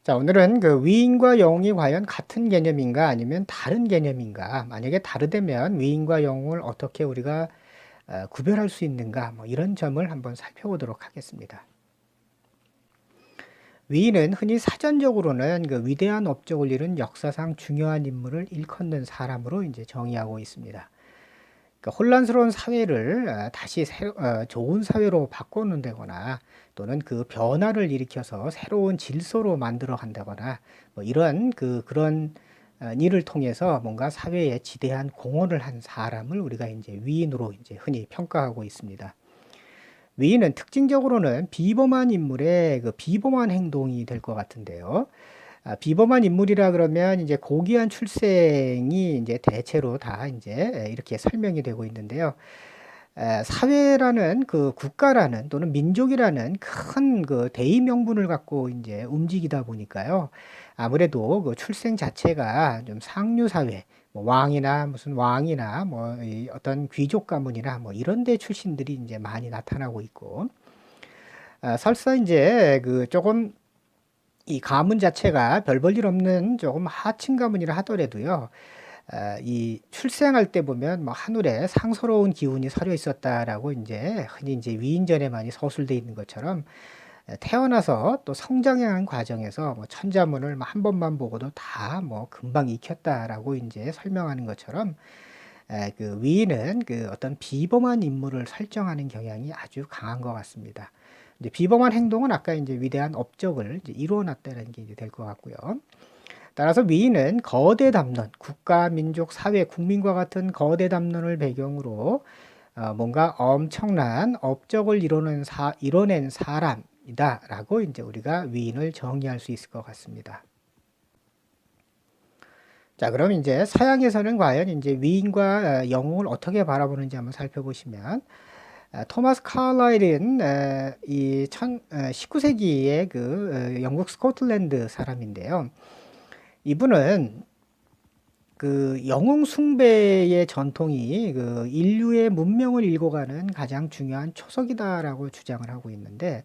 자, 오늘은 그 위인과 영웅이 과연 같은 개념인가 아니면 다른 개념인가? 만약에 다르다면 위인과 영웅을 어떻게 우리가 구별할 수 있는가? 뭐 이런 점을 한번 살펴보도록 하겠습니다. 위인은 흔히 사전적으로는 그 위대한 업적을 이룬 역사상 중요한 인물을 일컫는 사람으로 이제 정의하고 있습니다. 그러니까 혼란스러운 사회를 다시 좋은 사회로 바꿔놓는다거나 또는 그 변화를 일으켜서 새로운 질서로 만들어 간다거나 뭐 이런 그런 일을 통해서 뭔가 사회에 지대한 공헌을 한 사람을 우리가 이제 위인으로 이제 흔히 평가하고 있습니다. 위인은 특징적으로는 비범한 인물의 그 비범한 행동이 될 것 같은데요. 비범한 인물이라 그러면 이제 고귀한 출생이 이제 대체로 다 이제 이렇게 설명이 되고 있는데요. 사회라는 그 국가라는 또는 민족이라는 큰 그 대의 명분을 갖고 이제 움직이다 보니까요. 아무래도 그 출생 자체가 좀 상류 사회, 뭐 왕이나 무슨 왕이나 뭐 어떤 귀족 가문이나 뭐 이런 데 출신들이 이제 많이 나타나고 있고, 설사 이제 그 조금 이 가문 자체가 별 볼 일 없는 조금 하층 가문이라 하더라도요. 이 출생할 때 보면 뭐 하늘에 상서로운 기운이 서려 있었다라고 이제 흔히 이제 위인전에 많이 서술돼 있는 것처럼 태어나서 또 성장하는 과정에서 뭐 천자문을 뭐 한 번만 보고도 다 뭐 금방 익혔다라고 이제 설명하는 것처럼 그 위인은 그 어떤 비범한 인물을 설정하는 경향이 아주 강한 것 같습니다. 이제 비범한 행동은 아까 이제 위대한 업적을 이제 이루어놨다는 게 이제 될 것 같고요. 따라서 위인은 거대 담론, 국가, 민족, 사회, 국민과 같은 거대 담론을 배경으로 뭔가 엄청난 업적을 이뤄낸 사람이다라고 이제 우리가 위인을 정의할 수 있을 것 같습니다. 자, 그럼 이제 서양에서는 과연 이제 위인과 영웅을 어떻게 바라보는지 한번 살펴보시면, 토마스 칼라일은 이 19세기의 그 영국 스코틀랜드 사람인데요. 이분은 그 영웅 숭배의 전통이 그 인류의 문명을 일궈가는 가장 중요한 초석이다라고 주장을 하고 있는데,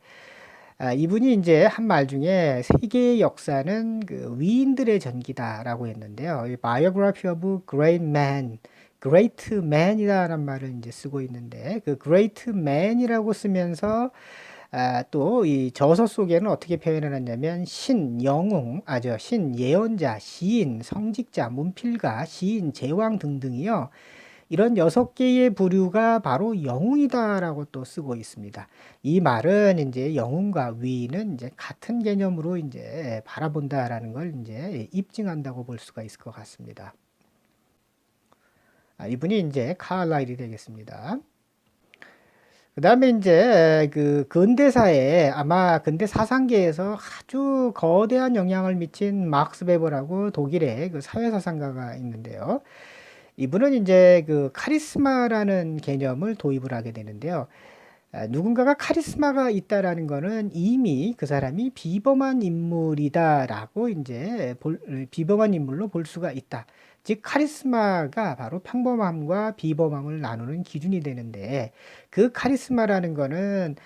이분이 이제 한 말 중에 세계의 역사는 그 위인들의 전기다라고 했는데요. 이 Biography of Great Man, Great Man이라는 말을 이제 쓰고 있는데, 그 Great Man이라고 쓰면서 또 이 저서 속에는 어떻게 표현을 했냐면 신, 영웅, 신, 예언자, 시인, 성직자, 문필가, 시인, 제왕 등등이요. 이런 6개의 부류가 바로 영웅이다라고 또 쓰고 있습니다. 이 말은 이제 영웅과 위인은 이제 같은 개념으로 이제 바라본다라는 걸 이제 입증한다고 볼 수가 있을 것 같습니다. 이분이 이제 카알라일이 되겠습니다. 그 다음에 이제 그 근대사에 아마 근대 사상계에서 아주 거대한 영향을 미친 막스 베버라고 독일의 그 사회사상가가 있는데요. 이분은 이제 그 카리스마라는 개념을 도입을 하게 되는데요. 누군가가 카리스마가 있다라는 거는 이미 그 사람이 비범한 인물이다라고 이제 비범한 인물로 볼 수가 있다. 즉 카리스마가 바로 평범함과 비범함을 나누는 기준이 되는데 그 카리스마라는 거는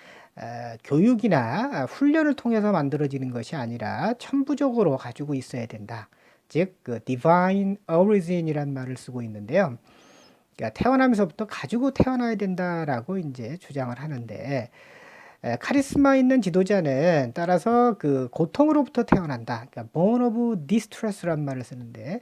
교육이나 훈련을 통해서 만들어지는 것이 아니라 천부적으로 가지고 있어야 된다. 즉 그 divine origin이란 말을 쓰고 있는데요. 그러니까 태어나면서부터 가지고 태어나야 된다라고 이제 주장을 하는데 카리스마 있는 지도자는 따라서 그 고통으로부터 태어난다. 그러니까 born of distress란 말을 쓰는데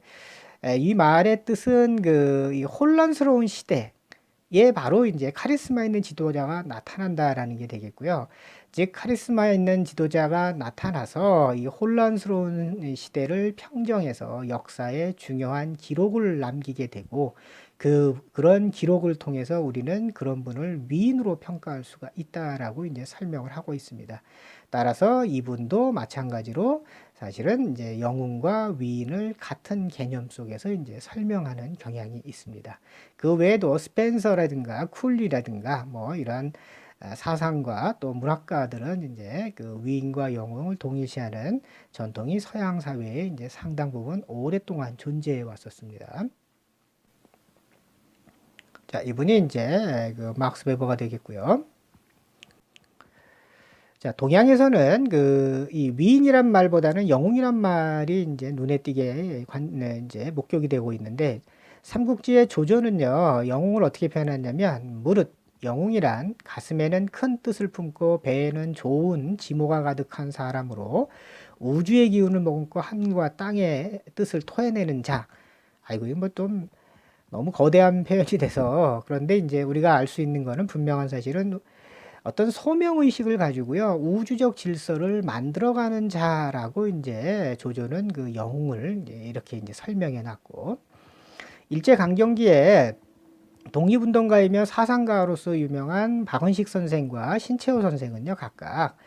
이 말의 뜻은 그 이 혼란스러운 시대에 바로 이제 카리스마 있는 지도자가 나타난다라는 게 되겠고요. 즉 카리스마 있는 지도자가 나타나서 이 혼란스러운 시대를 평정해서 역사에 중요한 기록을 남기게 되고 그런 기록을 통해서 우리는 그런 분을 위인으로 평가할 수가 있다라고 이제 설명을 하고 있습니다. 따라서 이분도 마찬가지로 사실은 이제 영웅과 위인을 같은 개념 속에서 이제 설명하는 경향이 있습니다. 그 외에도 스펜서라든가 쿨리라든가 뭐 이런 사상과 또 문학가들은 이제 그 위인과 영웅을 동일시하는 전통이 서양 사회에 이제 상당 부분 오랫동안 존재해 왔었습니다. 자, 이분이 이제 그 막스 베버가 되겠고요. 자, 동양에서는 이 위인이란 말보다는 영웅이란 말이 이제 눈에 띄게 이제 목격이 되고 있는데, 삼국지의 조조는요, 영웅을 어떻게 표현하냐면, 무릇 영웅이란 가슴에는 큰 뜻을 품고 배에는 좋은 지모가 가득한 사람으로 우주의 기운을 머금고 하늘과 땅의 뜻을 토해내는 자. 아이고, 이거 뭐 좀 너무 거대한 표현이 돼서, 그런데 이제 우리가 알 수 있는 거는 분명한 사실은 어떤 소명의식을 가지고요, 우주적 질서를 만들어가는 자라고 이제 조조는 그 영웅을 이제 이렇게 이제 설명해 놨고, 일제강점기에 독립운동가이며 사상가로서 유명한 박헌식 선생과 신채호 선생은요, 각각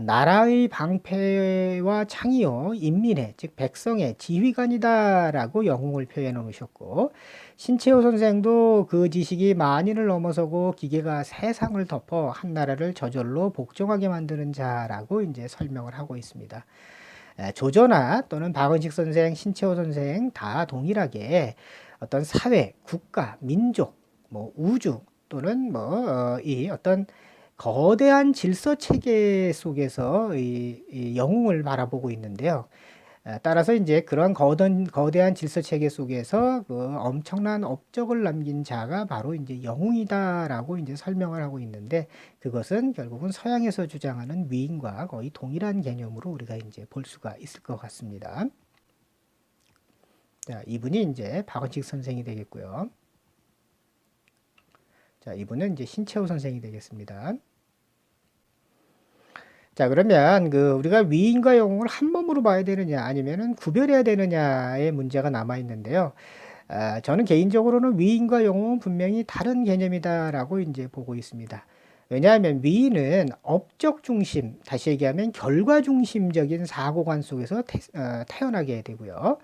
나라의 방패와 창이요 인민의 즉 백성의 지휘관이다라고 영웅을 표현해 놓으셨고, 신채호 선생도 그 지식이 만인을 넘어서고 기계가 세상을 덮어 한 나라를 저절로 복종하게 만드는 자라고 이제 설명을 하고 있습니다. 조조나 또는 박헌식 선생, 신채호 선생 다 동일하게 어떤 사회, 국가, 민족, 뭐 우주 또는 이 어떤 거대한 질서 체계 속에서 이 영웅을 바라보고 있는데요. 따라서 이제 그런 거대한 질서 체계 속에서 그 엄청난 업적을 남긴 자가 바로 이제 영웅이다라고 이제 설명을 하고 있는데, 그것은 결국은 서양에서 주장하는 위인과 거의 동일한 개념으로 우리가 이제 볼 수가 있을 것 같습니다. 자, 이분이 이제 박헌식 선생이 되겠고요. 자, 이분은 이제 신채호 선생이 되겠습니다. 자, 그러면 우리가 위인과 영웅을 한 몸으로 봐야 되느냐, 아니면은 구별해야 되느냐의 문제가 남아 있는데요. 저는 개인적으로는 위인과 영웅은 분명히 다른 개념이다라고 이제 보고 있습니다. 왜냐하면 위인은 업적 중심, 다시 얘기하면 결과 중심적인 사고관 속에서 태어나게 되고요.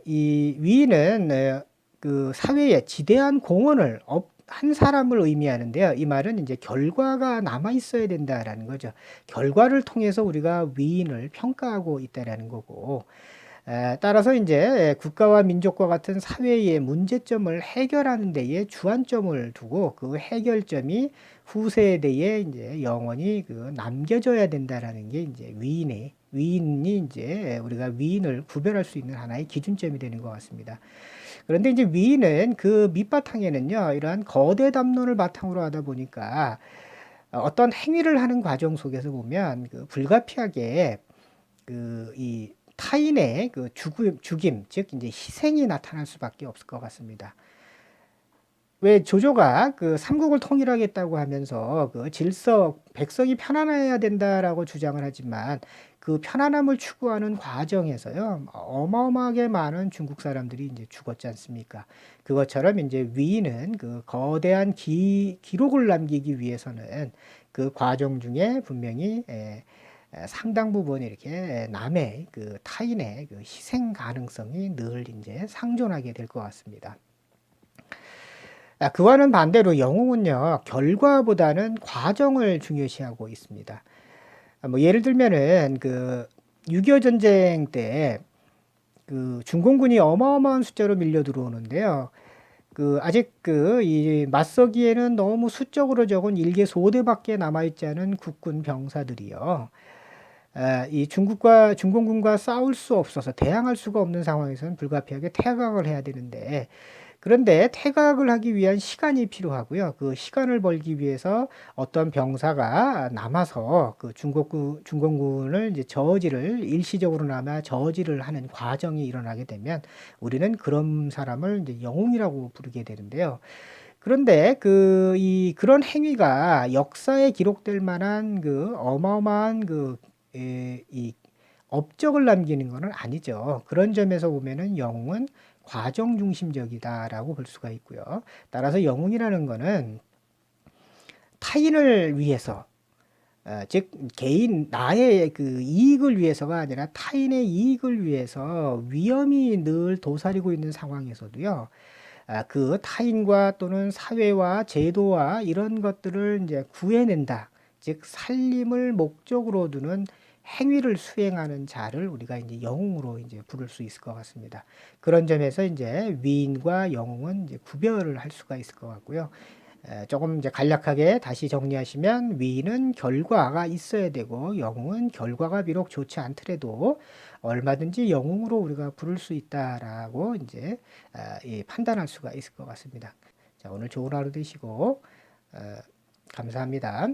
이 위인은 그 사회에 지대한 공헌을 한 사람을 의미하는데요. 이 말은 이제 결과가 남아 있어야 된다라는 거죠. 결과를 통해서 우리가 위인을 평가하고 있다라는 거고, 따라서 이제 국가와 민족과 같은 사회의 문제점을 해결하는 데에 주안점을 두고 그 해결점이 후세대에 이제 영원히 남겨져야 된다라는 게 이제 위인이 이제 우리가 위인을 구별할 수 있는 하나의 기준점이 되는 것 같습니다. 그런데 이제 위인은 그 밑바탕에는요, 이러한 거대 담론을 바탕으로 하다 보니까 어떤 행위를 하는 과정 속에서 보면 불가피하게 이 타인의 죽임, 즉 이제 희생이 나타날 수밖에 없을 것 같습니다. 왜 조조가 삼국을 통일하겠다고 하면서 질서, 백성이 편안해야 된다라고 주장을 하지만 그 편안함을 추구하는 과정에서요, 어마어마하게 많은 중국 사람들이 이제 죽었지 않습니까? 그것처럼 이제 위인은 거대한 기록을 남기기 위해서는 그 과정 중에 분명히 상당 부분 이렇게 남의 타인의 희생 가능성이 늘 이제 상존하게 될 것 같습니다. 그와는 반대로 영웅은요, 결과보다는 과정을 중요시하고 있습니다. 뭐 예를 들면은 6.25 전쟁 때 중공군이 어마어마한 숫자로 밀려 들어오는데요. 아직 이 맞서기에는 너무 수적으로 적은 일개 소대밖에 남아있지 않은 국군 병사들이요. 이 중공군과 싸울 수 없어서 대항할 수가 없는 상황에서는 불가피하게 퇴각을 해야 되는데, 그런데 퇴각을 하기 위한 시간이 필요하고요. 그 시간을 벌기 위해서 어떤 병사가 남아서 중공군을 이제 일시적으로나마 저지를 하는 과정이 일어나게 되면 우리는 그런 사람을 이제 영웅이라고 부르게 되는데요. 그런데 그런 행위가 역사에 기록될 만한 어마어마한 이 업적을 남기는 것은 아니죠. 그런 점에서 보면은 영웅은 과정 중심적이다라고 볼 수가 있고요. 따라서 영웅이라는 것은 타인을 위해서, 즉 나의 이익을 위해서가 아니라 타인의 이익을 위해서 위험이 늘 도사리고 있는 상황에서도요, 그 타인과 또는 사회와 제도와 이런 것들을 이제 구해낸다. 즉 살림을 목적으로 두는 행위를 수행하는 자를 우리가 이제 영웅으로 이제 부를 수 있을 것 같습니다. 그런 점에서 이제 위인과 영웅은 이제 구별을 할 수가 있을 것 같고요. 조금 이제 간략하게 다시 정리하시면 위는 결과가 있어야 되고 영웅은 결과가 비록 좋지 않더라도 얼마든지 영웅으로 우리가 부를 수 있다라고 이제 판단할 수가 있을 것 같습니다. 자, 오늘 좋은 하루 되시고 감사합니다.